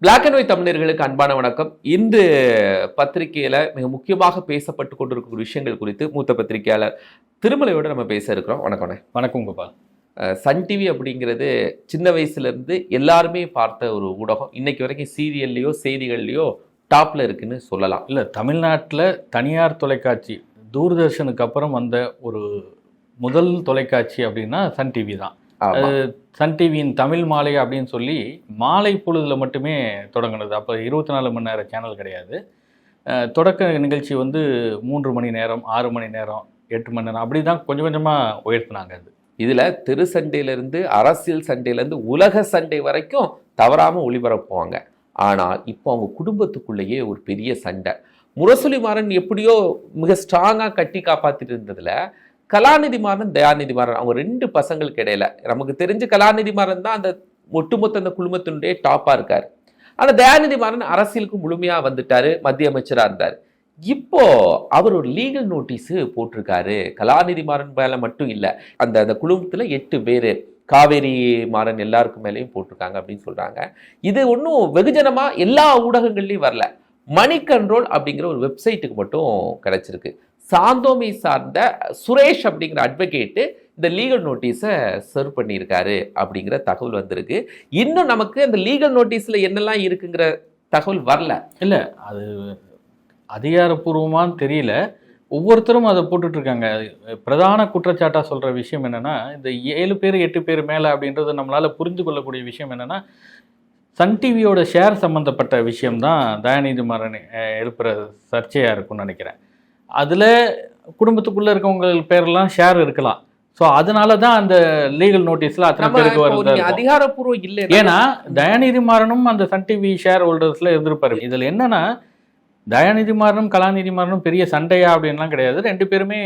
Black and white தமிழர்களுக்கு அன்பான வணக்கம். இன்று பத்திரிகையில மிக முக்கியமாக பேசப்பட்டு கொண்டிருக்கிற விஷயங்கள் குறித்து மூத்த பத்திரிகையாளர் திருமலையோடு நம்ம பேச இருக்கிறோம். வணக்கம். வணக்கம் கோபால். சன் டிவி அப்படிங்கிறது சின்ன வயசுல இருந்து எல்லாருமே பார்த்த ஒரு ஊடகம். இன்னைக்கு வரைக்கும் சீரியல்லையோ செய்திகள்லையோ டாப்ல இருக்குன்னு சொல்லலாம். இல்லை, தமிழ்நாட்டில் தனியார் தொலைக்காட்சி தூர்தர்ஷனுக்கு அப்புறம் வந்த ஒரு முதல் தொலைக்காட்சி அப்படின்னா சன் டிவி தான். சன் டிவியின் தமிழ் மாலை அப்படின்னு சொல்லி மாலை பொழுதுல மட்டுமே தொடங்கினது. அப்போ 24 மணி நேரம் சேனல் கிடையாது. தொடக்க நிகழ்ச்சி 3 மணி நேரம், 6 மணி நேரம், 8 மணி நேரம் அப்படி தான் கொஞ்சம் கொஞ்சமாக உயர்த்தினாங்க. அது இதில் தெரு சண்டையிலேருந்து அரசியல் சண்டையிலேருந்து உலக சண்டை வரைக்கும் தவறாமல் ஒளிபரப்புவாங்க. ஆனால் இப்போ அவங்க குடும்பத்துக்குள்ளேயே ஒரு பெரிய சண்டை. முரசொலி மாறன் எப்படியோ மிக ஸ்ட்ராங்காக கட்டி காப்பாற்றிட்டு இருந்ததில் கலாநிதி மாறன், தயாநிதி மாறன் அவங்க 2 பசங்களுக்கு இடையில நமக்கு தெரிஞ்சு கலாநிதி மாறன் தான் அந்த ஒட்டுமொத்த அந்த குழுமத்தினுடைய டாப்பாக இருக்கார். ஆனால் தயாநிதி மாறன் அரசியலுக்கு முழுமையாக வந்துட்டார், மத்திய அமைச்சராக இருந்தார். இப்போ அவர் ஒரு லீகல் நோட்டீஸு போட்டிருக்காரு. கலாநிதி மாறன் மேலே மட்டும் இல்லை, அந்த குழுமத்தில் 8 பேர், காவேரி மாறன் எல்லாருக்கும் மேலேயும் போட்டிருக்காங்க அப்படின்னு சொல்கிறாங்க. இது ஒன்றும் வெகுஜனமாக எல்லா ஊடகங்கள்லையும் வரல. மணி கண்ட்ரோல் அப்படிங்கிற ஒரு வெப்சைட்டுக்கு மட்டும் கிடைச்சிருக்கு. சாந்தோமை சார்ந்த சுரேஷ் அப்படிங்கிற அட்வொகேட்டு இந்த லீகல் நோட்டீஸை சர்வ் பண்ணியிருக்காரு அப்படிங்கிற தகவல் வந்திருக்கு. இன்னும் நமக்கு அந்த லீகல் நோட்டீஸில் என்னெல்லாம் இருக்குங்கிற தகவல் வரல. இல்லை, அது அதிகாரப்பூர்வமானு தெரியல. ஒவ்வொருத்தரும் அதை போட்டுட்ருக்காங்க. பிரதான குற்றச்சாட்டாக சொல்கிற விஷயம் என்னென்னா, இந்த 7 பேர் 8 பேர் மேலே அப்படின்றது நம்மளால் புரிந்து கொள்ளக்கூடிய விஷயம் என்னென்னா, சன் டிவியோட ஷேர் சம்மந்தப்பட்ட விஷயம்தான் தயாநிதி மாறன் எழுப்புகிற சர்ச்சையாக இருக்கும்னு நினைக்கிறேன். அதில் குடும்பத்துக்குள்ளே இருக்கவங்க பேரெல்லாம் ஷேர் இருக்கலாம். ஸோ அதனால தான் அந்த லீகல் நோட்டீஸில் அத்தனை பேருக்கு வருது. அதிகாரப்பூர்வம் இல்லை. ஏன்னா தயாநிதி மாறனும் அந்த சன் டிவி ஷேர் ஹோல்டர்ஸில் இருந்திருப்பாரு. இதில் என்னன்னா, தயாநிதி மாறனும் கலாநிதி மாறனும் பெரிய சண்டையா அப்படின்லாம் கிடையாது. 2 பேருமே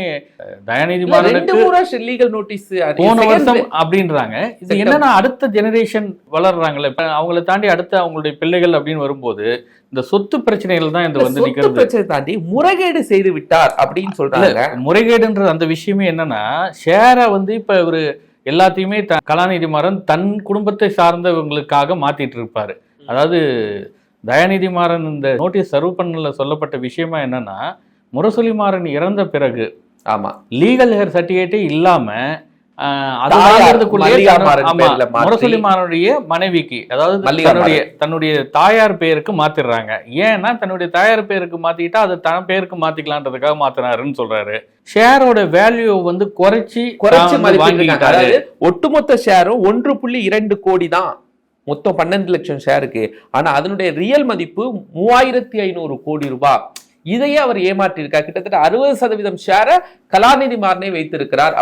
தயாநிதி மாறனுக்கு லீகல் நோட்டீஸ் போன வருஷம் அப்படின்றாங்க. இது என்னன்னா, அடுத்த ஜெனரேஷன் வளர்றாங்கல்ல, இப்ப அவங்களை தாண்டி அடுத்த அவங்களுடைய பிள்ளைகள் அப்படின்னு வரும்போது இந்த சொத்து பிரச்சனைகள் தான் இந்த நிக்கிறது. பிரச்சனை தாண்டி முறைகேடு செய்து விட்டார் அப்படின்னு சொல்றாங்க. முறைகேடுன்றது அந்த விஷயமே என்னன்னா, ஷேரை இப்ப இவரு எல்லாத்தையுமே கலாநிதி மாறன் தன் குடும்பத்தை சார்ந்தவங்களுக்காக மாத்திட்டு இருப்பாரு. அதாவது தயாநிதி மாறன் இந்த நோட்டீஸ் சர்வ் பண்ணல சொல்லப்பட்ட விஷயமா என்னன்னா, முரசொலி மாறன் இறந்த பிறகு லீகல் ஹேர் சர்டிபிகேட்டே இல்லாம முரசொலி மாறனுடைய மனைவிக்கு, அதாவது தன்னுடைய தாயார் பேருக்கு மாத்திடுறாங்க. ஏன்னா தன்னுடைய தாயார் பேருக்கு மாத்திட்டா அதை தன் பேருக்கு மாத்திக்கலான்றதுக்காக மாத்தினாருன்னு சொல்றாரு. ஷேரோட வேல்யூ குறைச்சி வாங்கிட்டாரு. ஒட்டுமொத்த ஷேரும் 1.2 கோடி தான். மொத்தம் 12 லட்சம் ஷேருக்கு. ஆனா அதனுடைய ரியல் மதிப்பு 3500 கோடி ரூபாய். இதையே அவர் ஏமாற்றிருக்கார். கிட்டத்தட்ட 60% ஷேரை கலாநிதி மாறனே வைத்திருக்கிறார்.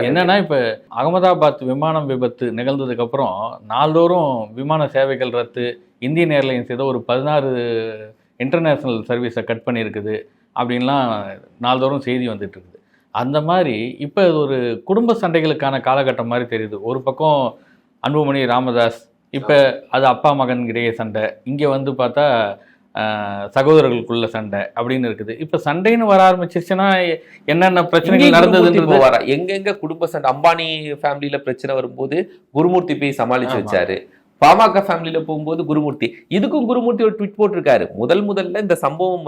என்னன்னா, இப்ப அகமதாபாத் விமானம் விபத்து நிகழ்ந்ததுக்கு அப்புறம் நாள்தோறும் விமான சேவைகள் ரத்து, இந்தியன் ஏர்லைன்ஸ் ஏதோ ஒரு 16 இன்டர்நேஷனல் சர்வீஸை கட் பண்ணியிருக்குது அப்படின்லாம் நாள்தோறும் செய்தி வந்துட்டு இருக்குது. அந்த மாதிரி இப்போ ஒரு குடும்ப சண்டைகளுக்கான காலகட்டம் மாதிரி தெரியுது. ஒரு பக்கம் அன்புமணி ராமதாஸ், இப்போ அது அப்பா மகன் இடையே சண்டை, இங்கே பார்த்தா சகோதரர்களுக்குள்ள சண்டை அப்படின்னு இருக்குது. இப்போ சண்டைன்னு வர ஆரம்பிச்சிருச்சுன்னா என்னென்ன பிரச்சனைகள் நடந்ததுன்றது எங்கெங்க குடும்ப சண்டை. அம்பானி ஃபேமிலியில பிரச்சனை வரும்போது குருமூர்த்தி போய் சமாளிச்சு வச்சாரு. பாமக ஃபேமிலியில போகும்போது குருமூர்த்தி, இதுக்கும் குருமூர்த்தி ஒரு ட்வீட் போட்டிருக்காரு. முதல்ல இந்த சம்பவம்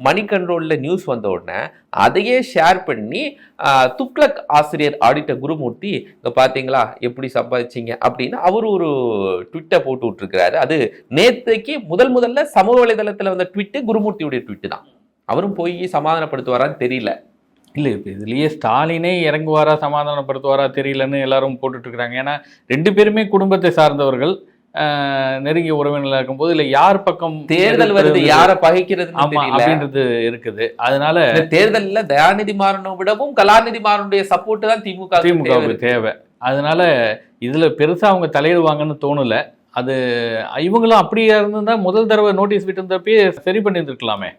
மணி கண்ட்ரோல்ல நியூஸ் வந்த உடனே அதையே ஷேர் பண்ணி துக்ளக் ஆசிரியர் ஆடிட்டர் குருமூர்த்தி, இங்க பாத்தீங்களா எப்படி சம்பாதிச்சிங்க அப்படின்னு அவர் ஒரு ட்விட்டை போட்டு விட்டுருக்கிறாரு. அது நேற்றுக்கு முதல்ல சமூக வலைதளத்துல வந்த ட்விட்டு குருமூர்த்தியுடைய ட்விட்டு தான். அவரும் போய் சமாதானப்படுத்துவாரான்னு தெரியல. இல்லை, இப்போ இதுலேயே ஸ்டாலினே இறங்குவாரா சமாதானப்படுத்துவாரா தெரியலன்னு எல்லாரும் போட்டுட்ருக்குறாங்க. ஏன்னா 2 பேருமே குடும்பத்தை சார்ந்தவர்கள், நெருங்கிய உறவினர்களாக இருக்கும்போது இல்லை யார் பக்கம் தேர்தல் வருது, யாரை பகைக்கிறது அப்படின்றது இருக்குது. அதனால தேர்தலில் தயாநிதி மாறனை விடவும் கலாநிதி மாறனுடைய சப்போர்ட் தான் திமுகவுக்கு தேவை. அதனால இதில் பெருசாக அவங்க தலையிடுவாங்கன்னு தோணலை. அது இவங்களும் அப்படியே இருந்திருந்தா முதல் தடவை நோட்டீஸ் விட்டுருந்தப்பயே சரி பண்ணியிருந்துருக்கலாமே.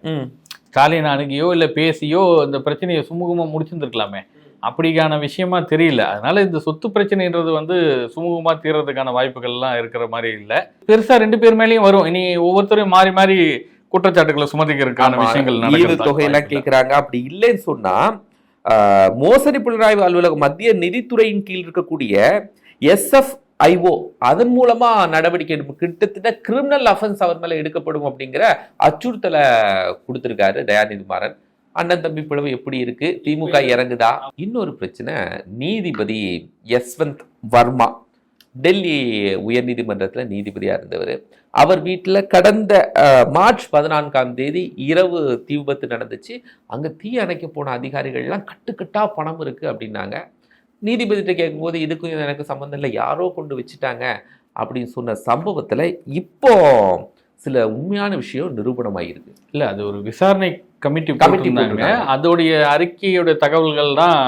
ஸ்டாலின் அணுகியோ இல்லை பேசியோ இந்த பிரச்சனையை சுமூகமாக முடிச்சிருந்துருக்கலாமே. அப்படிக்கான விஷயமா தெரியல. அதனால இந்த சொத்து பிரச்சனைன்றது சுமூகமாக தீர்றதுக்கான வாய்ப்புகள்லாம் இருக்கிற மாதிரி இல்லை. பெருசா 2 பேர் மேலேயும் வரும். இனி ஒவ்வொருத்தரும் மாறி மாறி குற்றச்சாட்டுகளை சுமதிக்கிறதுக்கான விஷயங்கள் நடக்குது. தொகையெல்லாம் கேட்குறாங்க. அப்படி இல்லைன்னு சொன்னா மோசடி புலனாய்வு அலுவலகம் மத்திய நிதித்துறையின் கீழ் இருக்கக்கூடிய SF ஐஓ அதன் மூலமா நடவடிக்கை எடுப்பு, கிட்டத்தட்ட கிரிமினல் அஃபென்ஸ் அவர் மேல எடுக்கப்படும் அப்படிங்கிற அச்சுறுத்தலை கொடுத்திருக்காரு தயாநிதி மாறன். அண்ணன் தம்பி பிளவு எப்படி இருக்கு, திமுக இறங்குதா? இன்னொரு பிரச்சனை, நீதிபதி யஸ்வந்த் வர்மா டெல்லி உயர்நீதிமன்றத்தில் நீதிபதியா இருந்தவர். அவர் வீட்டில் கடந்த மார்ச் 14ஆம் தேதி இரவு தீ விபத்து நடந்துச்சு. அங்க தீ அணைக்க போன அதிகாரிகள்லாம் கட்டுக்கட்டா பணம் இருக்கு அப்படின்னாங்க. நீதிபதிகிட்ட கேட்கும்போது இதுக்கும் எனக்கு சம்மந்தம் இல்லை, யாரோ கொண்டு வச்சுட்டாங்க அப்படின்னு சொன்ன சம்பவத்தில் இப்போ சில உண்மையான விஷயம் நிரூபணமாயிருக்கு. இல்லை, அது ஒரு விசாரணை கமிட்டி போட்டிருந்தாங்க. அதோடைய அறிக்கையோட தகவல்கள் தான்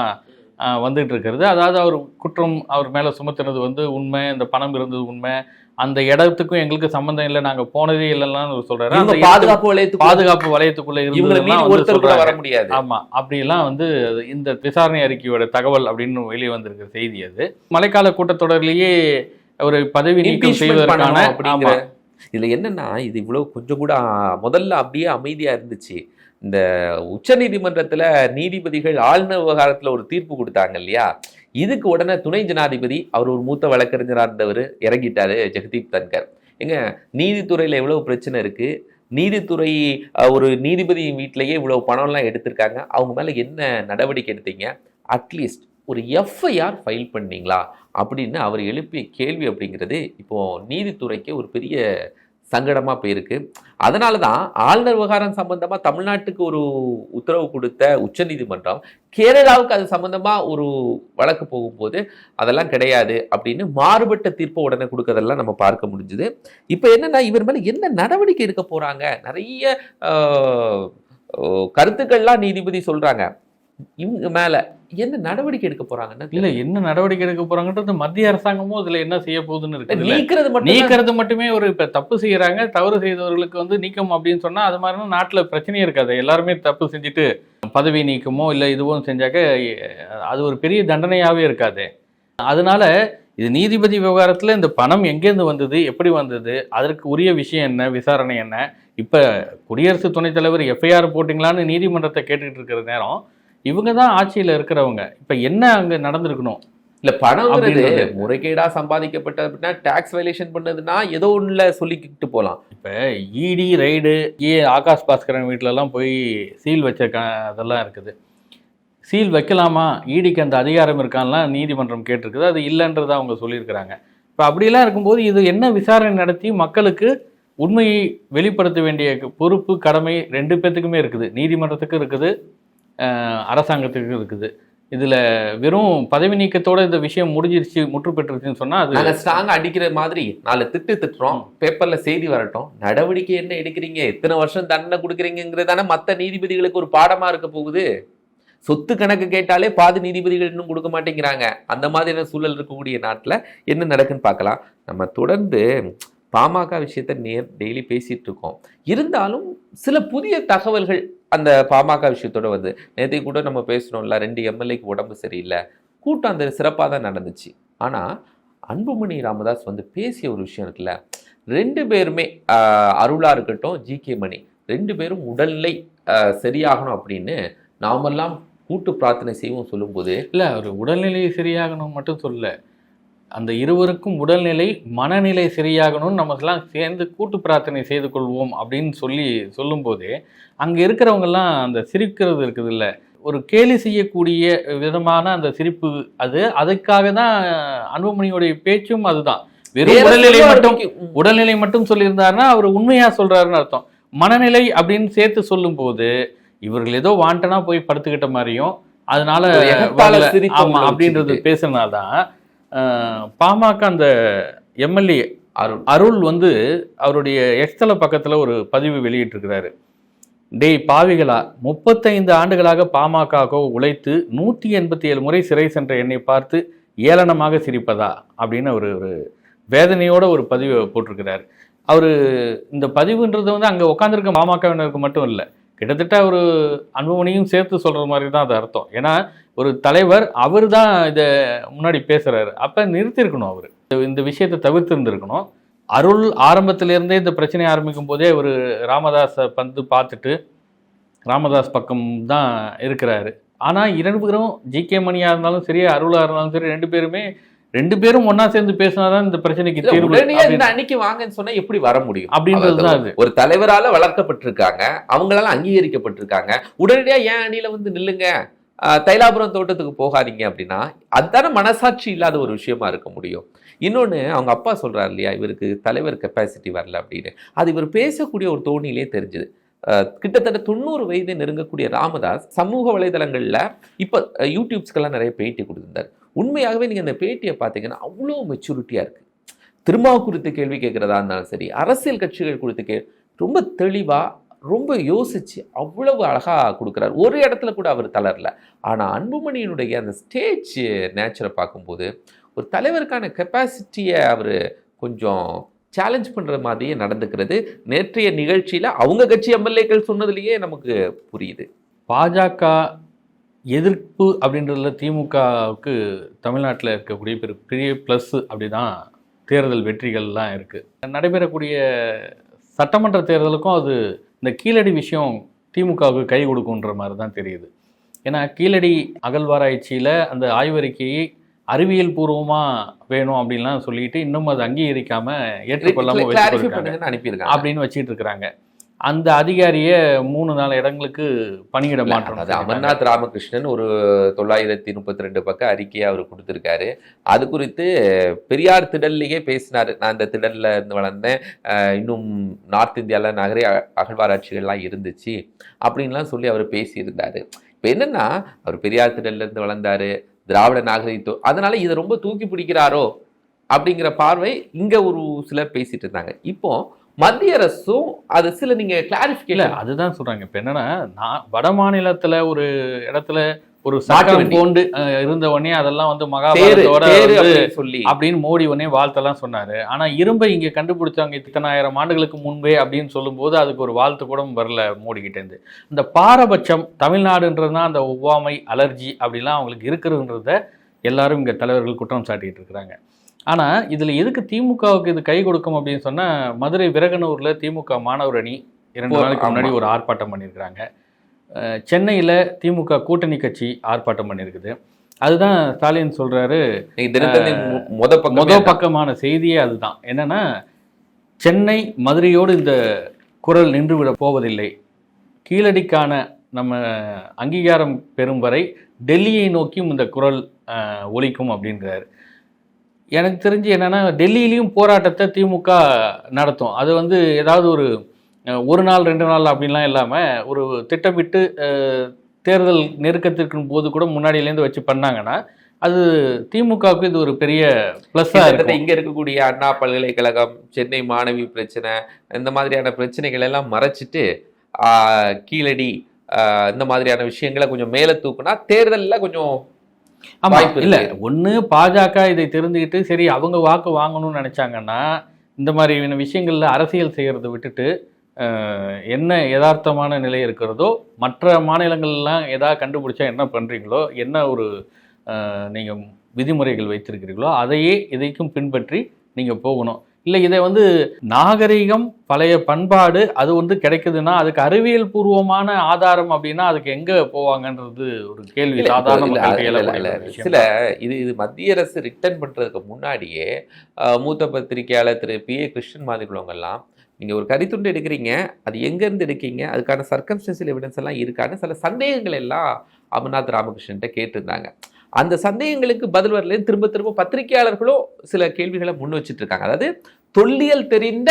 வந்துட்டு இருக்கிறது. அதாவது அவர் குற்றம் அவர் மேலே சுமத்துனது வந்து உண்மை, இந்த பணம் இருந்தது உண்மை, அந்த இடத்துக்கும் எங்களுக்கு சம்பந்தம் இல்லை, நாங்கள் போனதே இல்லைன்னு சொல்றாரு. அந்த பாதுகாப்பு வலயத்துக்குள்ள இருந்து வர முடியாது. ஆமா, அப்படிலாம் வந்து இந்த விசாரணை அறிக்கையோட தகவல் அப்படின்னு வெளியே வந்திருக்கிற செய்தி. அது மழைக்கால கூட்டத்தொடர்லேயே ஒரு பதவி நீக்கம் செய்வதற்கான இதுல என்னன்னா, இது இவ்வளவு கொஞ்சம் கூட முதல்ல அப்படியே அமைதியா இருந்துச்சு. இந்த உச்ச நீதிமன்றத்துல நீதிபதிகள் ஆளுநர் விவகாரத்துல ஒரு தீர்ப்பு கொடுத்தாங்க இல்லையா, இதுக்கு உடனே துணை ஜனாதிபதி, அவர் ஒரு மூத்த வழக்கறிஞராக இருந்தவர், இறங்கிட்டாரு, ஜெகதீப் தன்கர். எங்க நீதித்துறையில எவ்வளவு பிரச்சனை இருக்கு, நீதித்துறை ஒரு நீதிபதி வீட்டிலேயே இவ்வளவு பணம்லாம் எடுத்திருக்காங்க, அவங்க மேல என்ன நடவடிக்கை எடுத்தீங்க, அட்லீஸ்ட் ஒரு எஃப்ஐஆர் ஃபைல் பண்ணீங்களா அப்படின்னு அவர் எழுப்பிய கேள்வி அப்படிங்கிறது இப்போ நீதித்துறைக்கு ஒரு பெரிய சங்கடமாக போயிருக்கு. அதனால தான் ஆளுநர் விவகாரம் சம்பந்தமாக தமிழ்நாட்டுக்கு ஒரு உத்தரவு கொடுத்த உச்சநீதிமன்றம் கேரளாவுக்கு அது சம்பந்தமாக ஒரு வழக்கு போகும்போது அதெல்லாம் கிடையாது அப்படின்னு மாறுபட்ட தீர்ப்பை உடனே கொடுக்கறதெல்லாம் நம்ம பார்க்க முடிஞ்சுது. இப்போ என்னன்னா, இவர் மேலே என்ன நடவடிக்கை எடுக்க போகிறாங்க, நிறைய கருத்துக்கள்லாம் நீதிபதி சொல்கிறாங்க. இவங்க மேல என்ன நடவடிக்கை எடுக்க போறாங்கன்னா, இல்ல என்ன நடவடிக்கை எடுக்க போறாங்கன்றது மத்திய அரசாங்கமும் இதுல என்ன செய்ய போகுதுன்னு இருக்கு. நீக்கிறது மட்டுமே ஒரு இப்ப தப்பு செய்யறாங்க, தவறு செய்தவர்களுக்கு வந்து நீக்கம் அப்படின்னு சொன்னா அது மாதிரினா நாட்டுல பிரச்சனையே இருக்காது. எல்லாருமே தப்பு செஞ்சுட்டு பதவி நீக்கமோ இல்ல இதுவும் செஞ்சாக்க அது ஒரு பெரிய தண்டனையாவே இருக்காது. அதனால இது நீதிபதி விவகாரத்துல இந்த பணம் எங்கேருந்து வந்தது, எப்படி வந்தது, அதற்கு உரிய விஷயம் என்ன, விசாரணை என்ன, இப்ப குடியரசு துணைத் தலைவர் எஃப்ஐஆர் போட்டிங்களான்னு நீதிமன்றத்தை கேட்டுக்கிட்டு இருக்கிற நேரம் இவங்க தான் ஆட்சியில் இருக்கிறவங்க. இப்போ என்ன அங்கே நடந்திருக்கணும்? இல்லை, பணம்ங்கிறது முறைகேடாக சம்பாதிக்கப்பட்டது அப்படின்னா, டேக்ஸ் வயலேஷன் பண்ணதுன்னா ஏதோ ஒன்றில் சொல்லிக்கிட்டு போகலாம். இப்போ இடி ரைடு, ஆகாஷ் பாஸ்கரன் வீட்டிலலாம் போய் சீல் வச்சிருக்க அதெல்லாம் இருக்குது. சீல் வைக்கலாமா, ஈடிக்கு அந்த அதிகாரம் இருக்கான்லாம் நீதிமன்றம் கேட்டிருக்குது. அது இல்லைன்றதை அவங்க சொல்லியிருக்கிறாங்க. இப்போ அப்படிலாம் இருக்கும்போது இது என்ன விசாரணை நடத்தி மக்களுக்கு உண்மையை வெளிப்படுத்த வேண்டிய பொறுப்பு, கடமை ரெண்டு பேர்த்துக்குமே இருக்குது. நீதிமன்றத்துக்கு இருக்குது, அரசாங்கத்துக்கு இருக்குது. இதுல வெறும் பதவி நீக்கத்தோட இந்த விஷயம் முடிஞ்சிருச்சு, முற்று பெற்றுச்சுன்னு சொன்னா அது ஸ்ட்ராங்கா அடிக்கிற மாதிரி 4 திட்டுறோம், பேப்பர்ல செய்தி வரட்டும், நடவடிக்கை என்ன எடுக்கிறீங்க, எத்தனை வருஷம் தண்டனை கொடுக்குறீங்கிறதான மற்ற நீதிபதிகளுக்கு ஒரு பாடமா இருக்க போகுது. சொத்து கணக்கு கேட்டாலே பாதி நீதிபதிகள் இன்னும் கொடுக்க மாட்டேங்கிறாங்க. அந்த மாதிரியான சூழல் இருக்கக்கூடிய நாட்டில் என்ன நடக்குன்னு பார்க்கலாம். நம்ம தொடர்ந்து பாமக விஷயத்தை டெய்லி பேசிட்டு இருக்கோம். இருந்தாலும் சில புதிய தகவல்கள் அந்த பாமக விஷயத்தோட வந்து, நேற்று கூட நம்ம பேசணும்ல, 2 எம்எல்ஏக்கு உடம்பு சரியில்லை, கூட்டம் அந்த சிறப்பாக தான் நடந்துச்சு. ஆனால் அன்புமணி ராமதாஸ் வந்து பேசிய ஒரு விஷயம் இருக்குல்ல, 2 பேருமே அருளா இருக்கட்டும், ஜிகே மணி 2 பேரும் உடல்நிலை சரியாகணும் அப்படின்னு நாமெல்லாம் கூட்டு பிரார்த்தனை செய்வோம் சொல்லும்போது, இல்லை ஒரு உடல்நிலை சரியாகணும் மட்டும் சொல்ல, அந்த இருவருக்கும் உடல்நிலை மனநிலை சரியாகணும்னு நமக்கெல்லாம் சேர்ந்து கூட்டு பிரார்த்தனை செய்து கொள்வோம் அப்படின்னு சொல்லும்போதே அங்கே இருக்கிறவங்கெல்லாம் அந்த சிரிக்கிறது இருக்குது இல்லை, ஒரு கேலி செய்யக்கூடிய விதமான அந்த சிரிப்பு, அதுக்காக தான் அன்புமணியோடைய பேச்சும் அதுதான். வெறும் உடல்நிலை மட்டும் சொல்லியிருந்தாருன்னா அவர் உண்மையா சொல்றாருன்னு அர்த்தம். மனநிலை அப்படின்னு சேர்த்து சொல்லும் போது இவர்கள் ஏதோ வாண்டனா போய் படுத்துக்கிட்ட மாதிரியும், அதனால அப்படின்றது பேசுறதுனால்தான் பாமக அந்த எம்எல்ஏ அருள் வந்து அவருடைய எக்ஸ்தல பக்கத்துல ஒரு பதிவு வெளியிட்டிருக்கிறாரு. டேய் பாவிகளா, 35 ஆண்டுகளாக பாமக உழைத்து 187 முறை சிறை சென்ற என்னை பார்த்து ஏளனமாக சிரிப்பதா அப்படின்னு ஒரு வேதனையோட ஒரு பதிவு போட்டிருக்கிறார். அவரு இந்த பதிவுன்றது வந்து அங்க உட்காந்துருக்க பாமகவினருக்கு மட்டும் இல்லை, கிட்டத்தட்ட ஒரு அன்புமணியும் சேர்த்து சொல்ற மாதிரி தான் அது அர்த்தம். ஏன்னா ஒரு தலைவர் அவர் தான் இதை முன்னாடி பேசுறாரு, அப்ப நிறுத்திருக்கணும், அவர் இந்த விஷயத்தை தவிர்த்து இருந்திருக்கணும். அருள் ஆரம்பத்திலேருந்தே இந்த பிரச்சனை ஆரம்பிக்கும் போதே ஒரு ராமதாஸை வந்து பார்த்துட்டு ராமதாஸ் பக்கம் தான் இருக்கிறாரு. ஆனால் 2 பேரும் ஜிகே மணியாக இருந்தாலும் சரி, அருளாக இருந்தாலும் சரி, 2 பேருமே 2 பேரும் ஒன்னா சேர்ந்து பேசினாதான் இந்த பிரச்சனைக்கு தீர்வு உடனே இந்த அன்னைக்கு வாங்கன்னு சொன்னா எப்படி வர முடியும் அப்படின்றதுதான் அது. ஒரு தலைவரால வளர்க்கப்பட்டிருக்காங்க, அவங்களால அங்கீகரிக்கப்பட்டிருக்காங்க. உடனடியா ஏன் அணியில வந்து நில்லுங்க, தைலாபுரம் தோட்டத்துக்கு போகாதீங்க அப்படின்னா அதுதானே மனசாட்சி இல்லாத ஒரு விஷயமா இருக்க முடியும். இன்னொன்னு, அவங்க அப்பா சொல்றாரு இல்லையா, இவருக்கு தலைவர் கெப்பாசிட்டி வரல அப்படின்னு. அது இவர் பேசக்கூடிய ஒரு தோணியிலே தெரிஞ்சுது. கிட்டத்தட்ட 90 வயதை நெருங்கக்கூடிய ராமதாஸ் சமூக வலைதளங்கள்ல இப்ப யூடியூப்ஸ்க்கெல்லாம் நிறைய பேட்டி கொடுத்திருந்தார். உண்மையாகவே நீங்க அந்த பேட்டியை பார்த்தீங்கன்னா அவ்வளோ மெச்சூரிட்டியா இருக்கு. திருமாவு குறித்து கேள்வி கேட்கறதா இருந்தாலும் சரி, அரசியல் கட்சிகள் குறித்து ரொம்ப தெளிவா, ரொம்ப யோசிச்சு அவ்வளவு அழகா கொடுக்குறாரு. ஒரு இடத்துல கூட அவர் தளரல. ஆனா அன்புமணியினுடைய அந்த ஸ்டேஜ் நேச்சரை பார்க்கும்போது ஒரு தலைவருக்கான கெப்பாசிட்டியை அவர் கொஞ்சம் சேலஞ்ச் பண்ணுற மாதிரியே நடந்துக்கிறது நேற்றைய நிகழ்ச்சியில் அவங்க கட்சி எம்எல்ஏக்கள் சொன்னதுலேயே நமக்கு புரியுது. பாஜக எதிர்ப்பு அப்படின்றதுல திமுகவுக்கு தமிழ்நாட்டில் இருக்கக்கூடிய பெரிய ப்ளஸ் அப்படி தான் தேர்தல் வெற்றிகள்லாம் இருக்குது. நடைபெறக்கூடிய சட்டமன்ற தேர்தலுக்கும் அது இந்த கீழடி விஷயம் திமுகவுக்கு கை கொடுக்குன்ற மாதிரி தான் தெரியுது. ஏன்னா கீழடி அகழ்வாராய்ச்சியில் அந்த ஆய்வறிக்கையை அறிவியல் பூர்வமாக வேணும் அப்படின்லாம் சொல்லிட்டு இன்னும் அது அங்கீகரிக்காமல் ஏற்றுக்கொள்ளாமல் அனுப்பியிருக்காங்க அப்படின்னு வச்சுட்டு இருக்கிறாங்க. அந்த அதிகாரியை 3-4 இடங்களுக்கு பணியிட மாற்றம். அது அமர்நாத் ராமகிருஷ்ணன் ஒரு 932 பக்க அறிக்கையை அவர் கொடுத்துருக்காரு. அது குறித்து பெரியார் திடல்லையே பேசினார். நான் இந்த திடல்ல இருந்து வளர்ந்தேன், இன்னும் நார்த் இந்தியாவில் நகரே அகழ்வாராய்ச்சிகள்லாம் இருந்துச்சு அப்படின்லாம் சொல்லி அவர் பேசியிருந்தார். இப்போ என்னன்னா, அவர் பெரியார் திடல்ல இருந்து வளர்ந்தாரு, திராவிட நாகரிகத்தோ, அதனால இதை ரொம்ப தூக்கி பிடிக்கிறாரோ அப்படிங்கிற பார்வை இங்க ஒரு சிலர் பேசிட்டு இருந்தாங்க. இப்போ மத்திய அரசும் அது சில நீங்க கிளாரிஃபிகேஷன் அதுதான் சொல்றாங்க. இப்ப என்னன்னா, நான் வட மாநிலத்துல ஒரு இடத்துல ஒரு சட்டம் போண்டு இருந்த உடனே அதெல்லாம் வந்து மகாபாரதத்தோட சொல்லி அப்படின்னு மோடி உடனே வாழ்த்தெல்லாம் சொன்னாரு. ஆனா இரும்பை இங்க கண்டுபிடிச்சாங்க இத்தனை ஆயிரம் ஆண்டுகளுக்கு முன்பே அப்படின்னு சொல்லும் போது அதுக்கு ஒரு வாழ்த்து கூட வரல மோடி கிட்ட இருந்து. இந்த பாரபட்சம் தமிழ்நாடுன்றதுனா அந்த ஒவ்வாமை அலர்ஜி அப்படிலாம் அவங்களுக்கு இருக்குதுன்றத எல்லாரும் இங்க தலைவர்கள் குற்றம் சாட்டிட்டு இருக்கிறாங்க. ஆனா இதுல எதுக்கு திமுகவுக்கு இது கை கொடுக்கும் அப்படின்னு சொன்னா, மதுரை விரகனூர்ல திமுக மாணவர் அணி 2 நாளுக்கு முன்னாடி ஒரு ஆர்ப்பாட்டம் பண்ணியிருக்கிறாங்க. சென்னையில் திமுக கூட்டணி கட்சி ஆர்ப்பாட்டம் பண்ணியிருக்குது. அதுதான் ஸ்டாலின் சொல்றாரு, முதல் பக்கமான செய்தியே அதுதான். என்னன்னா, சென்னை மதுரையோடு இந்த குரல் நின்றுவிட போவதில்லை, கீழடிக்கான நம்ம அங்கீகாரம் பெறும் வரை டெல்லியை நோக்கியும் இந்த குரல் ஒலிக்கும் அப்படின்றாரு. எனக்கு தெரிஞ்சு என்னன்னா, டெல்லியிலையும் போராட்டத்தை திமுக நடத்தும். அது வந்து ஏதாவது ஒரு நாள் 2 நாள் அப்படின்லாம் இல்லாமல் ஒரு திட்டமிட்டு தேர்தல் நெருக்கத்திற்கும் போது கூட முன்னாடியிலேருந்து வச்சு பண்ணாங்கன்னா அது திமுகவுக்கு இது ஒரு பெரிய ப்ளஸ்ஸாக இருக்கும். இங்கே இருக்கக்கூடிய அண்ணா பல்கலைக்கழகம், சென்னை மாணவி பிரச்சனை, இந்த மாதிரியான பிரச்சனைகள் எல்லாம் மறைச்சிட்டு கீழடி இந்த மாதிரியான விஷயங்களை கொஞ்சம் மேலே தூக்குனா தேர்தலில் கொஞ்சம் வாய்ப்பு இல்லை. ஒன்று பாஜக இதை தெரிஞ்சுக்கிட்டு சரி அவங்க வாக்கு வாங்கணும்னு நினச்சாங்கன்னா இந்த மாதிரியான விஷயங்களில் அரசியல் செய்கிறத விட்டுட்டு என்ன யதார்த்தமான நிலை இருக்கிறதோ, மற்ற மாநிலங்கள்லாம் எதாவது கண்டுபிடிச்சா என்ன பண்ணுறீங்களோ, என்ன ஒரு நீங்கள் விதிமுறைகள் வைத்திருக்கிறீங்களோ அதையே இதைக்கும் பின்பற்றி நீங்கள் போகணும். இல்லை இதை வந்து நாகரிகம் பழைய பண்பாடு அது வந்து கிடைக்குதுன்னா அதுக்கு அறிவியல் பூர்வமான ஆதாரம் அப்படின்னா அதுக்கு எங்கே போவாங்கன்றது ஒரு கேள்வி. சில இது மத்திய அரசு ரிட்டர்ன் பண்ணுறதுக்கு முன்னாடியே மூத்த பத்திரிகையாளர் திரு PA கிருஷ்ணன் மாதிரி உள்ளவங்கெல்லாம், நீங்கள் ஒரு கரித்துண்டு எடுக்கிறீங்க, அது எங்கேருந்து எடுக்கீங்க, அதுக்கான சர்க்கம்ஸ்டன்ஷியல் எவிடன்ஸ் எல்லாம் இருக்கான்னு சில சந்தேகங்கள் எல்லாம் அமர்நாத் ராமகிருஷ்ணன்ட்ட கேட்டிருந்தாங்க. அந்த சந்தேகங்களுக்கு பதில் வரல. திரும்ப திரும்ப பத்திரிகையாளர்களும் சில கேள்விகளை முன் வச்சுட்டு இருக்காங்க. அதாவது தொல்லியல் தெரிந்த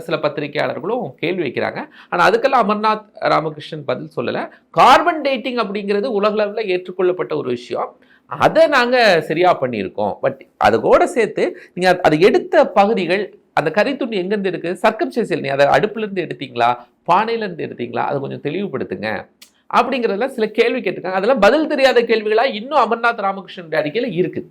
சில பத்திரிகையாளர்களும் கேள்வி வைக்கிறாங்க. ஆனால் அதுக்கெல்லாம் அமர்நாத் ராமகிருஷ்ணன் பதில் சொல்லலை. கார்பன் டேட்டிங் அப்படிங்கிறது உலகளவில் ஏற்றுக்கொள்ளப்பட்ட ஒரு விஷயம், அதை நாங்கள் சரியாக பண்ணியிருக்கோம். பட் அது கூட சேர்த்து நீங்கள் அதை எடுத்த பகுதிகள், அந்த கரித்துண்டு எங்கேருந்து இருக்குது, சர்க்கம்ஸ்டன்ஷியல், நீ அதை அடுப்புலேருந்து எடுத்தீங்களா பானையிலேருந்து எடுத்தீங்களா, அதை கொஞ்சம் தெளிவுபடுத்துங்க அப்படிங்கிறதுல சில கேள்வி கேட்டிருக்காங்க. அதெல்லாம் பதில் தெரியாத கேள்விகளாக இன்னும் அமர்நாத் ராமகிருஷ்ணன் அறிக்கையில் இருக்குது.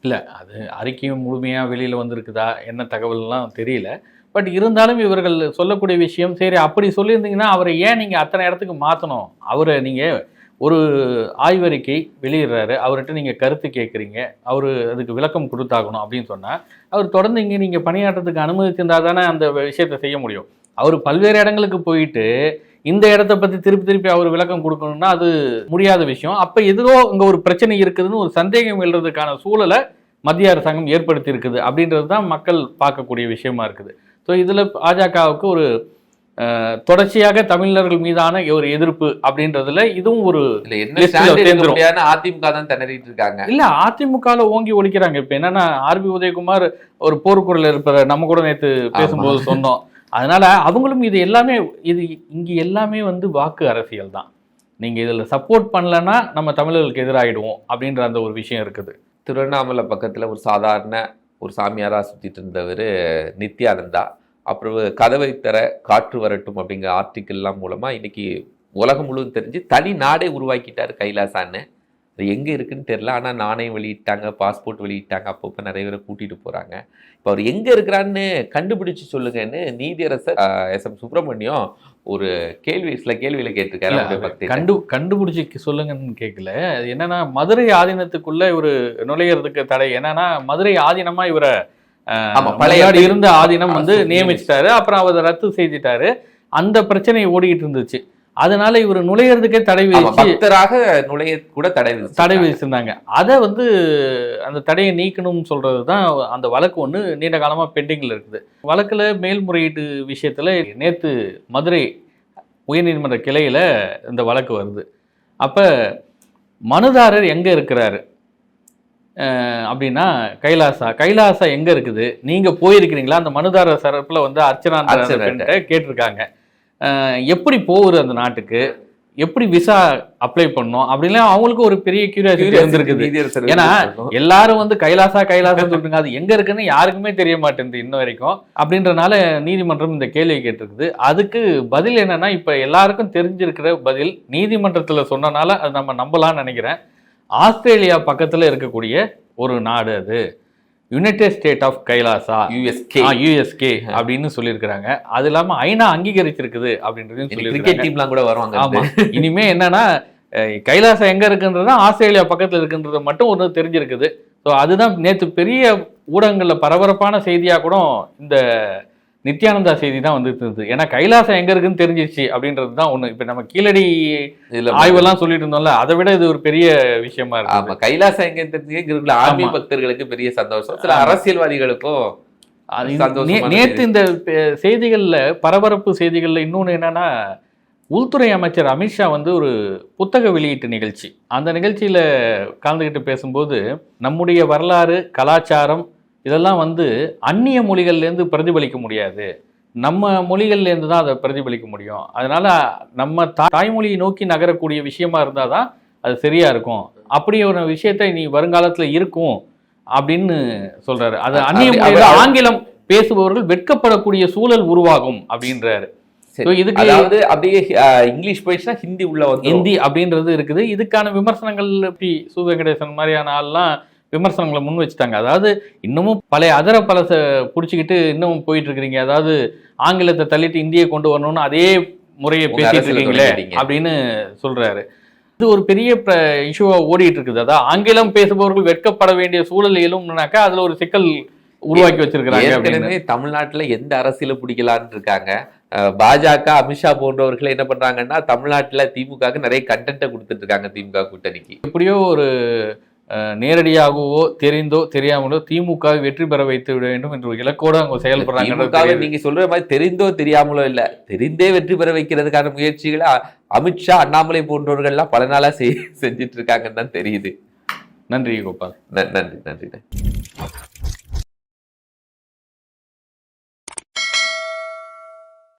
இல்லை அது அறிக்கையும் முழுமையாக வெளியில் வந்திருக்குதா என்ன தகவல்லாம் தெரியல. பட் இருந்தாலும் இவர்கள் சொல்லக்கூடிய விஷயம் சரி அப்படி சொல்லியிருந்தீங்கன்னா அவரை ஏன் நீங்கள் அத்தனை இடத்துக்கு மாற்றணும்? அவரை நீங்கள் ஒரு ஆய்வறிக்கை வெளியிடுறாரு, அவர்கிட்ட நீங்கள் கருத்து கேட்குறீங்க, அவர் அதுக்கு விளக்கம் கொடுத்தாகணும் அப்படின்னு சொன்னால் அவர் தொடர்ந்து இங்கே நீங்கள் பணியாற்றத்துக்கு அனுமதிச்சிருந்தால் தானே அந்த விஷயத்தை செய்ய முடியும். அவர் பல்வேறு இடங்களுக்கு போயிட்டு இந்த இடத்த பற்றி திருப்பி அவர் விளக்கம் கொடுக்கணும்னா அது முடியாத விஷயம். அப்போ ஏதோ இங்கே ஒரு பிரச்சனை இருக்குதுன்னு ஒரு சந்தேகம் எழுறதுக்கான சூழலை திமுக ஏற்படுத்தி விட்டுருது. மத்திய அரசாங்கம் ஏற்படுத்தி இருக்குது அப்படின்றது தான் மக்கள் பார்க்கக்கூடிய விஷயமா இருக்குது. ஸோ இதில் பாஜகவுக்கு ஒரு தொடர்ச்சியாக தமிழர்கள் மீதான ஒரு எதிர்ப்பு அப்படின்றதுல இதுவும் ஒரு அதிமுக தான் திணறிட்டு இருக்காங்க. இல்ல, அதிமுகல ஓங்கி ஒழிக்கிறாங்க. இப்ப என்னன்னா ஆர்பி உதயகுமார் ஒரு போர்க்குறள் இருப்பார், நம்ம கூட நேற்று பேசும்போது சொன்னோம். அதனால அவங்களும் இது எல்லாமே இங்க எல்லாமே வாக்கு அரசியல் தான். நீங்க இதுல சப்போர்ட் பண்ணலன்னா நம்ம தமிழர்களுக்கு எதிராகிடுவோம் அப்படின்ற அந்த ஒரு விஷயம் இருக்குது. திருவண்ணாமலை பக்கத்துல ஒரு சாதாரண ஒரு சாமியாரா சுத்திட்டு இருந்தவர் நித்யானந்தா, அப்புறம் கதவை தர காற்று வரட்டும் அப்படிங்கிற ஆர்டிக்கிள்லாம் மூலமா இன்னைக்கு உலகம் முழுவதும் தெரிஞ்சு தனி நாடே உருவாக்கிட்டாரு கைலாசான்னு. அது எங்கே இருக்குன்னு தெரியல, ஆனால் நாணயம் வெளியிட்டாங்க, பாஸ்போர்ட் வெளியிட்டாங்க, அப்பப்போ நிறைய பேரை கூட்டிகிட்டு போகிறாங்க. இப்போ அவர் எங்கே இருக்கிறான்னு கண்டுபிடிச்சு சொல்லுங்கன்னு நீதியரசர் எஸ்.எம். சுப்பிரமணியம் ஒரு சில கேள்வியில் கேட்டிருக்காரு. கண்டுபிடிச்சி சொல்லுங்கன்னு கேட்கல. அது என்னன்னா மதுரை ஆதீனத்துக்குள்ள இவர் நுழையிறதுக்கு தடை. என்னன்னா மதுரை ஆதீனமா இவரை பழைய இருந்த ஆதீனம் நியமிச்சிட்டாரு, அப்புறம் அவர் ரத்து செய்துட்டாரு. அந்த பிரச்சனை ஓடிக்கிட்டு இருந்துச்சு. அதனால இவர் நுழையிறதுக்கே தடை விதிச்சிருந்தாங்க. அதை அந்த தடையை நீக்கணும்னு சொல்றதுதான் அந்த வழக்கு ஒன்று நீண்ட காலமா பெண்டிங்ல இருக்குது. வழக்குல மேல்முறையீட்டு விஷயத்துல நேத்து மதுரை உயர்நீதிமன்ற கிளையில இந்த வழக்கு வருது. அப்ப மனுதாரர் எங்க இருக்கிறாரு அப்படின்னா கைலாசா எங்க இருக்குது, நீங்க போயிருக்கிறீங்களா? அந்த மனுதாரர் தரப்புல அர்ச்சனா கேட்டிருக்காங்க. எப்படி போகுது அந்த நாட்டுக்கு, எப்படி விசா அப்ளை பண்ணோம் அப்படின்லாம் அவங்களுக்கு ஒரு பெரிய கியூரியாசிட்டி இருந்திருக்குது. ஏன்னா எல்லாரும் கைலாசா சொல்லிட்டுங்க, அது எங்க இருக்குன்னு யாருக்குமே தெரிய மாட்டேங்குது இன்ன வரைக்கும். அப்படின்றனால நீதிமன்றம் இந்த கேள்வியை கேட்டிருக்குது. அதுக்கு பதில் என்னன்னா, இப்ப எல்லாருக்கும் தெரிஞ்சிருக்கிற பதில் நீதிமன்றத்துல சொன்னனால அது நம்ம நம்பலாம்னு நினைக்கிறேன். ஆஸ்திரேலியா பக்கத்துல இருக்கக்கூடிய ஒரு நாடு, அது யுனைடெட் ஸ்டேட் ஆஃப் கைலாசா, யுஎஸ்கே அப்படின்னு சொல்லியிருக்கிறாங்க. அது இல்லாம ஐநா அங்கீகரிச்சிருக்குது அப்படின்றதையும் சொல்லியிருக்காங்க. ஆமா, இனிமே என்னன்னா கைலாசா எங்க இருக்குன்றதா ஆஸ்திரேலியா பக்கத்துல இருக்குன்றது மட்டும் ஒன்று தெரிஞ்சிருக்குது. ஸோ அதுதான் நேற்று பெரிய ஊடகங்கள்ல பரபரப்பான செய்தியா கூட இந்த நித்யானந்தா செய்தி தான் இருந்தது. ஏன்னா கைலாசம் எங்க இருக்குன்னு தெரிஞ்சிருச்சு அப்படின்றது தான் ஒண்ணு. இப்ப நம்ம கீழடி ஆய்வெல்லாம் சொல்லிட்டு இருந்தோம்ல, அதை விட இது ஒரு பெரிய விஷயமா இருக்கு. ஆமா, கைலாசம் எங்க தெரிஞ்சுக்கிறதுல ஆன்மீக பக்தர்களுக்கு பெரிய சந்தோஷம், சில அரசியல்வாதிகளுக்கும் நேற்று இந்த செய்திகள்ல பரபரப்பு செய்திகள்ல இன்னொன்னு என்னன்னா, உள்துறை அமைச்சர் அமித்ஷா ஒரு புத்தக வெளியீட்டு நிகழ்ச்சி, அந்த நிகழ்ச்சியில கலந்துகிட்டு பேசும்போது நம்முடைய வரலாறு கலாச்சாரம் இதெல்லாம் அந்நிய மொழிகள்லேருந்து பிரதிபலிக்க முடியாது, நம்ம மொழிகள்லேருந்து தான் அதை பிரதிபலிக்க முடியும். அதனால நம்ம தாய்மொழியை நோக்கி நகரக்கூடிய விஷயமா இருந்தால் தான் அது சரியா இருக்கும். அப்படி ஒரு விஷயத்தை நீ வருங்காலத்துல இருக்கும் அப்படின்னு சொல்றாரு. அது அந்நிய மொழியில ஆங்கிலம் பேசுபவர்கள் வெட்கப்படக்கூடிய சூழல் உருவாகும் அப்படின்றாரு. இதுக்கு அப்படியே இங்கிலீஷ் போயிடுச்சுன்னா ஹிந்தி உள்ள ஹிந்தி அப்படின்றது இருக்குது. இதுக்கான விமர்சனங்கள் சு வெங்கடேசன் மாதிரியான ஆள்லாம் விமர்சனங்களை முன் வச்சுட்டாங்க. அதாவது இன்னமும் பழைய அதர பழச பிடிச்சிக்கிட்டு இன்னமும் போயிட்டு இருக்கிறீங்க, அதாவது ஆங்கிலத்தை தள்ளிட்டு இந்தியை கொண்டு வரணும்னு அதே முறையை பேசிட்டு இருக்கீங்களே அப்படின்னு சொல்றாரு. இது ஒரு பெரிய இஷ்யூவா ஓடிட்டு இருக்குது. அதாவது ஆங்கிலம் பேசுபவர்கள் வெட்கப்பட வேண்டிய சூழல் எழும்னாக்கா அதுல ஒரு சிக்கல் உருவாக்கி வச்சிருக்காங்க. தமிழ்நாட்டுல எந்த அரசியல பிடிக்கலான்னு இருக்காங்க. பாஜக அமித்ஷா போன்றவர்கள் என்ன பண்றாங்கன்னா, தமிழ்நாட்டுல திமுக நிறைய கண்டென்ட்டை கொடுத்துட்டு இருக்காங்க. திமுக கூட்டணிக்கு எப்படியோ ஒரு நேரடியாகவோ தெரிந்தோ தெரியாமலோ திமுக வெற்றி பெற வைத்து விட வேண்டும் என்ற இலக்கோடு அவங்க செயல்படுறாங்க. நீங்க சொல்ற மாதிரி தெரிந்தோ தெரியாமலோ இல்ல, தெரிந்தே வெற்றி பெற வைக்கிறதுக்கான முயற்சிகளை அமித்ஷா அண்ணாமலை போன்றவர்கள்லாம் பல நாளா செஞ்சிட்டு இருக்காங்கன்னு தான் தெரியுது. நன்றி கோபால். நன்றி.